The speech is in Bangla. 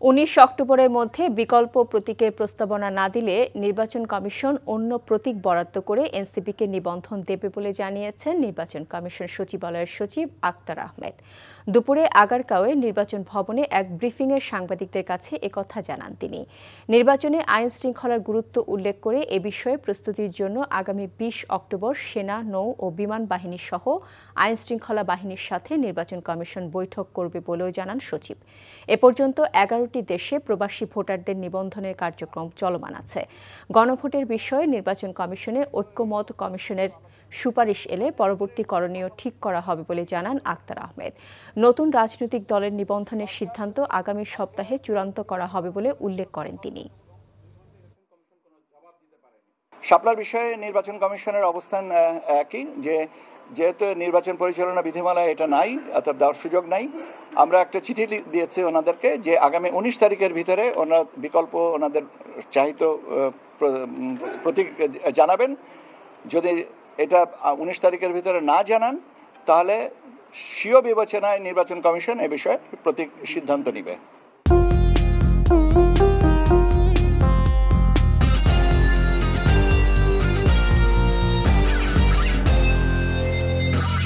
19 অক্টোবরের মধ্যে বিকল্প প্রতীকের প্রস্তাবনা না দিলে নির্বাচন কমিশন অন্য প্রতীক বরাদ্দ করে এনসিপিকে নিবন্ধন দেবে বলে জানিয়েছেন নির্বাচন কমিশন সচিবালয়ের সচিব আক্তার আহমেদ। দুপুরে আগারগাঁওয়ে নির্বাচন ভবনে এক ব্রিফিংয়ে সাংবাদিকদের কাছে একথা জানান তিনি। নির্বাচনে আইন শৃঙ্খলার গুরুত্ব উল্লেখ করে এ বিষয়ে প্রস্তুতির জন্য আগামী 20 অক্টোবর সেনা, নৌ ও বিমান বাহিনী সহ আইন শৃঙ্খলা বাহিনীর সাথে নির্বাচন কমিশন বৈঠক করবে বলেও জানান সচিব। এ পর্যন্ত 11টি দেশে প্রবাসী ভোটারদের নিবন্ধনের কার্যক্রম চলমান আছে। গণভোটের বিষয়ে নির্বাচন কমিশনে ঐক্যমত কমিশনের সুপারিশ এলে পরবর্তী করণীয় ঠিক করা হবে বলে জানান আক্তার আহমেদ। নতুন রাজনৈতিক দলের নিবন্ধনের সিদ্ধান্ত আগামী সপ্তাহে চূড়ান্ত করা হবে বলে উল্লেখ করেন তিনি। শাপলার বিষয়ে নির্বাচন কমিশনের অবস্থান একই, যেহেতু নির্বাচন পরিচালনা বিধিমালায় এটা নাই, অর্থাৎ দেওয়ার সুযোগ নাই। আমরা একটা চিঠি দিয়েছি ওনাদেরকে যে আগামী 19 তারিখের ভিতরে ওনারা বিকল্প ওনাদের চাহিত প্রতীক জানাবেন। যদি এটা 19 তারিখের ভিতরে না জানান তাহলে স্বীয় বিবেচনায় নির্বাচন কমিশন এ বিষয়ে প্রতীক সিদ্ধান্ত নেবে।